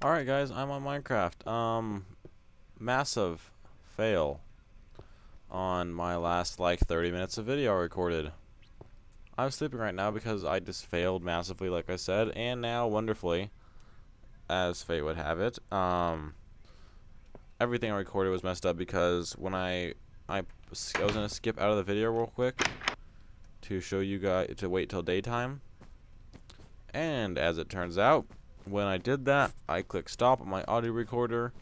Alright guys, I'm on Minecraft. Massive fail on my last like 30 minutes of video I recorded. I'm sleeping right now because I just failed massively like I said, and now wonderfully, as fate would have it, everything I recorded was messed up because when I was gonna skip out of the video real quick to show you guys to wait till daytime, and as it turns out, when I did that, I clicked stop on my audio recorder,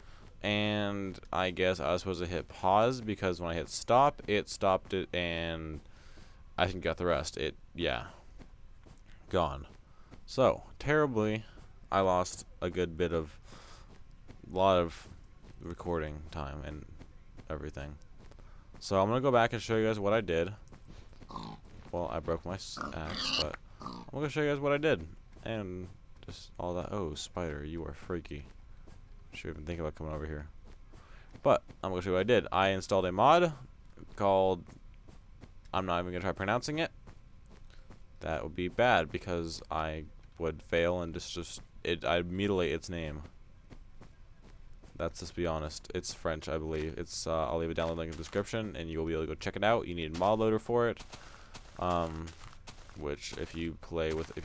and I guess I was supposed to hit pause because when I hit stop, it stopped it, and I didn't get the rest. Yeah, gone. So, terribly, I lost a good bit of, lot of recording time and everything. So I'm gonna go back and show you guys what I did. Well, I broke my axe, but I'm gonna show you guys what I did. And just all that. Oh, spider, you are freaky. Should even think about coming over here. But I'm gonna show you what I did. I installed a mod called, I'm not even gonna try pronouncing it. That would be bad because I would fail and I'd mutilate its name. Let's just be honest. It's French, I believe. It's I'll leave a download link in the description, and you will be able to go check it out. You need a mod loader for it. Which if you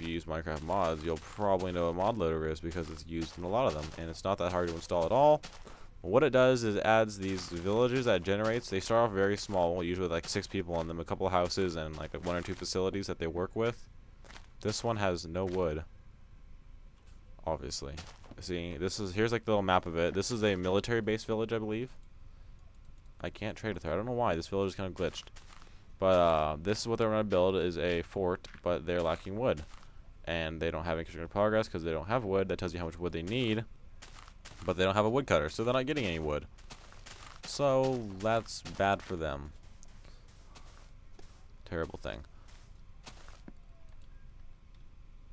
use Minecraft mods, you'll probably know what mod loader is because it's used in a lot of them, and it's not that hard to install at all. What it does is it adds these villages that it generates. They start off very small, usually like 6 people on them, a couple of houses, and like 1 or 2 facilities that they work with. This one has no wood, obviously. See, here's like the little map of it. This is a military base village, I believe. I can't trade with her. I don't know why. This village is kind of glitched. But this is what they're going to build, is a fort, but they're lacking wood. And they don't have any construction progress because they don't have wood. That tells you how much wood they need. But they don't have a woodcutter, so they're not getting any wood. So that's bad for them. Terrible thing.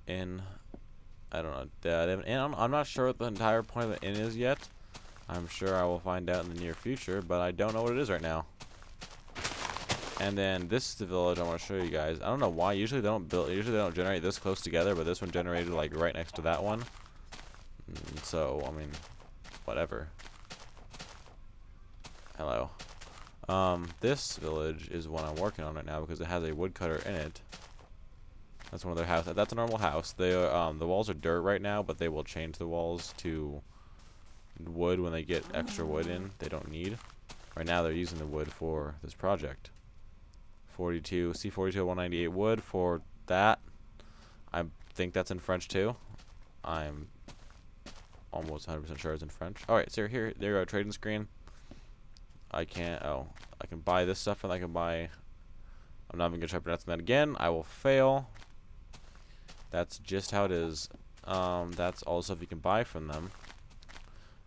I don't know. I'm not sure what the entire point of the inn is yet. I'm sure I will find out in the near future, but I don't know what it is right now. And then this is the village I want to show you guys. I don't know why. Usually they don't generate this close together, but this one generated like right next to that one. So, I mean, whatever. Hello. This village is one I'm working on right now because it has a woodcutter in it. That's one of their houses. That's a normal house. The walls are dirt right now, but they will change the walls to wood when they get extra wood in. They don't need. Right now they're using the wood for this project. 42 C42 198 wood for that. I think that's in French too. I'm almost 100% sure it's in French. Alright, so there you go, trading screen. I can buy this stuff, and I can buy, I'm not even gonna try pronouncing that again. I will fail. That's just how it is. That's all the stuff you can buy from them.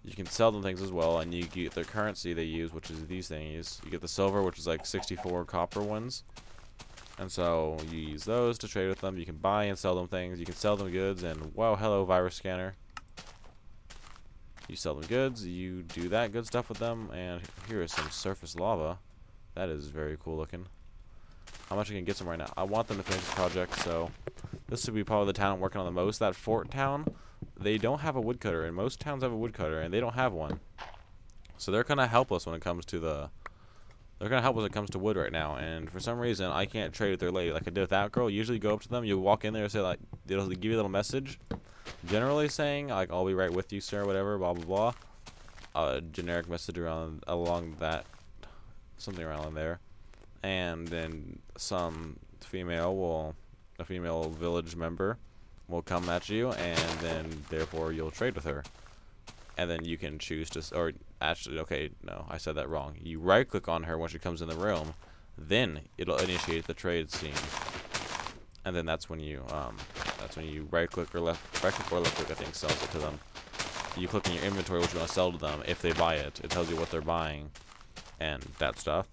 You can sell them things as well, and you get their currency they use, which is these things. You get the silver, which is like 64 copper ones. And so you use those to trade with them. You can buy and sell them things. You can sell them goods, and wow, hello, virus scanner. You sell them goods, you do that good stuff with them, and here is some surface lava. That is very cool looking. How much I can get some right now? I want them to finish this project, so this would be probably the town I'm working on the most. That fort town, they don't have a woodcutter, and most towns have a woodcutter, and they don't have one. So they're kind of helpless when it comes to wood right now. And for some reason, I can't trade with their lady like I did with that girl. Usually, you go up to them, you walk in there and say like, they'll give you a little message, generally saying like, "I'll be right with you, sir," whatever, blah blah blah. A generic message along that, something around there. And then a female village member will come at you, and then therefore you'll trade with her. And then you can choose to, or actually, okay, no, I said that wrong. You right click on her when she comes in the room, then it'll initiate the trade scene. And then that's when you right click or left click, I think, sells it to them. You click in your inventory what you want to sell to them. If they buy it, it tells you what they're buying and that stuff.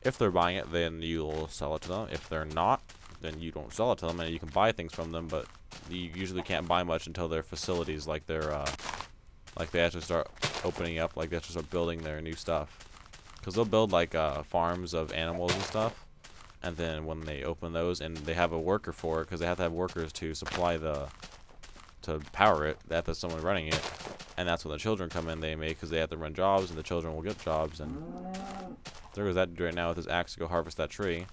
If they're buying it, then you'll sell it to them. If they're not, then you don't sell it to them, and you can buy things from them, but you usually can't buy much until their facilities, like their, like they actually start opening up, like they actually start building their new stuff. Because they'll build like farms of animals and stuff, and then when they open those, and they have a worker for it, because they have to have workers to supply to power it, they have to have someone running it. And that's when the children come in. They make, because they have to run jobs, and the children will get jobs. And there goes that dude right now with his axe to go harvest that tree.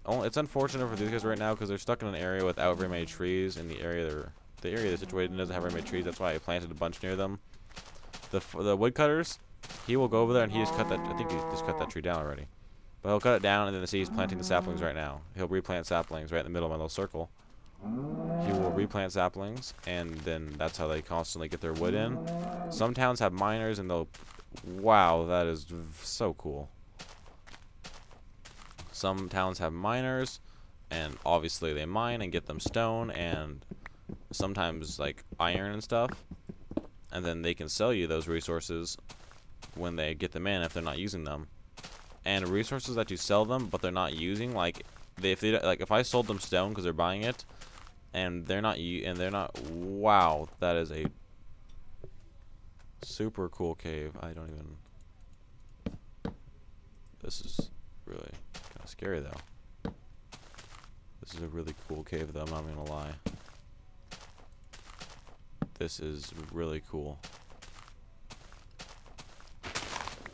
It's unfortunate for these guys right now because they're stuck in an area without very many trees. In the area they're situated in doesn't have very many trees. That's why I planted a bunch near them. The woodcutters, he will go over there and he just cut that. I think he just cut that tree down already. But he'll cut it down, and then see he's planting the saplings right now. He'll replant saplings right in the middle of my little circle. He will replant saplings, and then that's how they constantly get their wood in. Some towns have miners, and they'll... Wow, that is so cool. Some towns have miners, and obviously they mine and get them stone, and sometimes like iron and stuff. And then they can sell you those resources when they get them in if they're not using them. And resources that you sell them but they're not using, like if I sold them stone because they're buying it, and they're not wow, that is a super cool cave. This is really kind of scary though. This is a really cool cave though, I'm not gonna lie. This is really cool.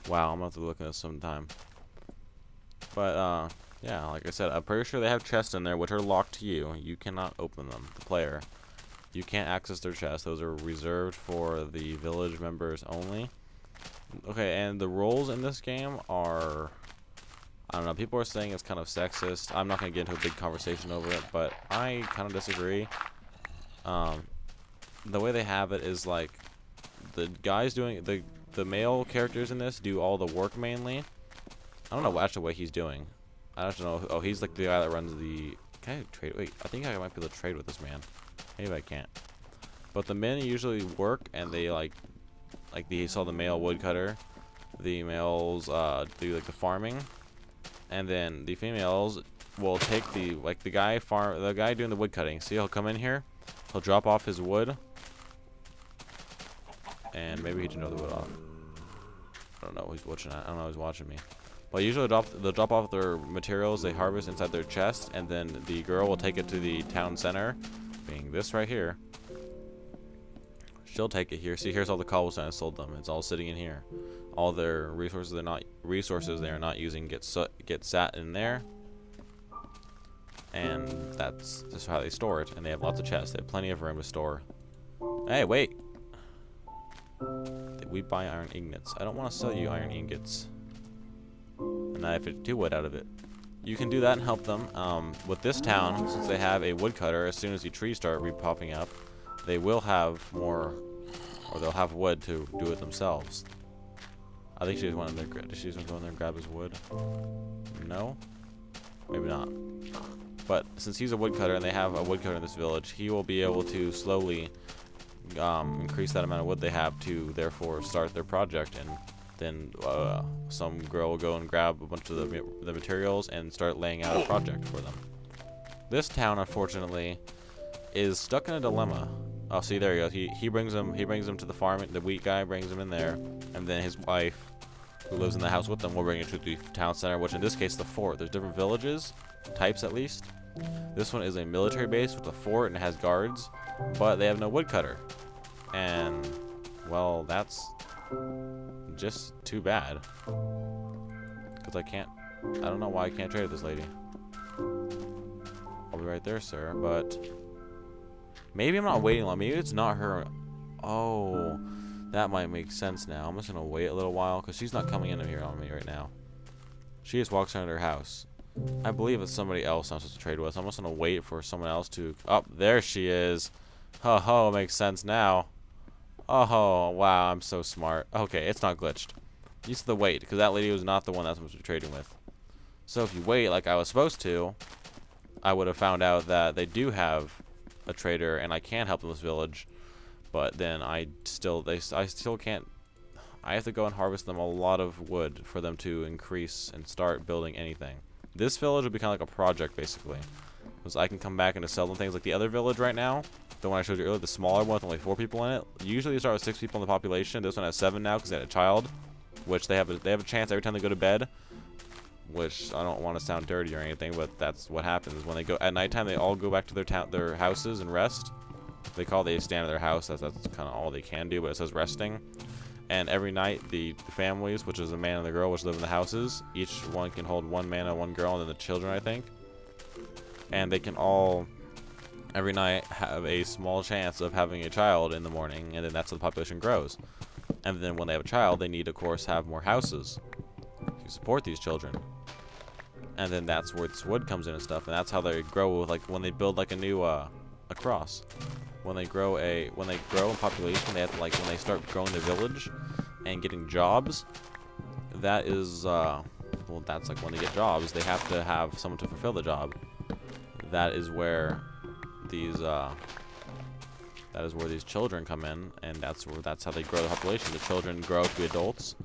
Wow, I'm gonna have to look at this sometime. But yeah, like I said, I'm pretty sure they have chests in there which are locked to you. You cannot open them, the player. You can't access their chests. Those are reserved for the village members only. Okay, and the roles in this game are, I don't know, people are saying it's kind of sexist. I'm not going to get into a big conversation over it, but I kind of disagree. The way they have it is like the guys doing, the male characters in this do all the work mainly. I don't know actually what he's doing. I don't know. Oh, he's like the guy that runs the... Can I trade? Wait, I think I might be able to trade with this man. Maybe I can't. But the men usually work, and they like you saw the male woodcutter. The males do like the farming, and then the females will take the the guy doing the wood cutting. See, he'll come in here, he'll drop off his wood, and maybe he didn't know the wood off. I don't know. He's watching. I don't know. He's watching me. Well, usually they'll drop off their materials they harvest inside their chest, and then the girl will take it to the town center, being this right here. She'll take it here. See, here's all the cobblestone I sold them. It's all sitting in here. All their resources they are not using get sat in there, and that's just how they store it. And they have lots of chests. They have plenty of room to store. Hey, wait! We buy iron ingots. I don't want to sell you iron ingots. And I have to do wood out of it. You can do that and help them. With this town, since they have a woodcutter, as soon as the trees start popping up, they will have more, or they'll have wood to do it themselves. I think she's going to go in there and grab his wood. No? Maybe not. But since he's a woodcutter and they have a woodcutter in this village, he will be able to slowly increase that amount of wood they have to therefore start their project. And then some girl will go and grab a bunch of the materials and start laying out a project for them. This town, unfortunately, is stuck in a dilemma. Oh, see, there he goes. He brings him to the farm. The wheat guy brings him in there, and then his wife, who lives in the house with them, will bring it to the town center, which in this case the fort. There's different villages, types at least. This one is a military base with a fort and it has guards, but they have no woodcutter. And well, that's just too bad. Because I don't know why I can't trade with this lady. I'll be right there, sir, but maybe I'm not waiting long. Maybe it's not her. Oh, that might make sense now. I'm just going to wait a little while because she's not coming in here on me right now. She just walks around her house. I believe it's somebody else I'm supposed to trade with. I'm just going to wait for someone else to... Oh, there she is. Ho ho, makes sense now. Oh, wow, I'm so smart. Okay, it's not glitched. Use the wait, because that lady was not the one that's supposed to be trading with. So if you wait like I was supposed to, I would have found out that they do have a trader and I can help them in this village. But then I still can't. I have to go and harvest them a lot of wood for them to increase and start building anything. This village will be kind of like a project, basically. Because I can come back and just sell them things like the other village right now. The one I showed you earlier, the smaller one with only 4 people in it. Usually you start with 6 people in the population. This one has 7 now because they had a child. Which they have a chance every time they go to bed. Which I don't want to sound dirty or anything, but that's what happens. When they go at nighttime, they all go back to their houses and rest. They call it the stand of their house. That's kind of all they can do, but it says resting. And every night, the families, which is the man and the girl, which live in the houses, each one can hold one man and one girl, and then the children, I think. And they can all, every night, have a small chance of having a child in the morning, and then that's how the population grows. And then when they have a child, they need, of course, have more houses to support these children. And then that's where this wood comes in and stuff, and that's how they grow. Like when they build like a new a cross, when they grow in population, they have to, like, when they start growing the village and getting jobs, that is well, that's like when they get jobs, they have to have someone to fulfill the job. That is where these children come in, and that's how they grow the population. The children grow up to be adults,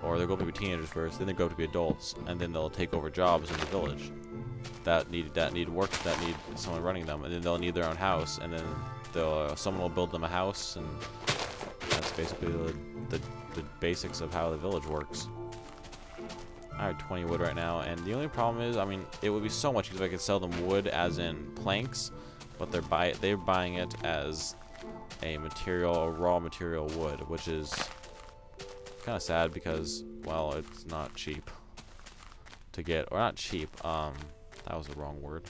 or they grow up to be teenagers first, then they grow up to be adults, and then they'll take over jobs in the village that need work, that need someone running them, and then they'll need their own house, and then someone will build them a house, and that's basically the basics of how the village works. I have 20 wood right now, and the only problem is, I mean, it would be so much easier if I could sell them wood as in planks, but they're buying it as a raw material wood, which is kind of sad because, well, it's not cheap to get, or not cheap, that was the wrong word.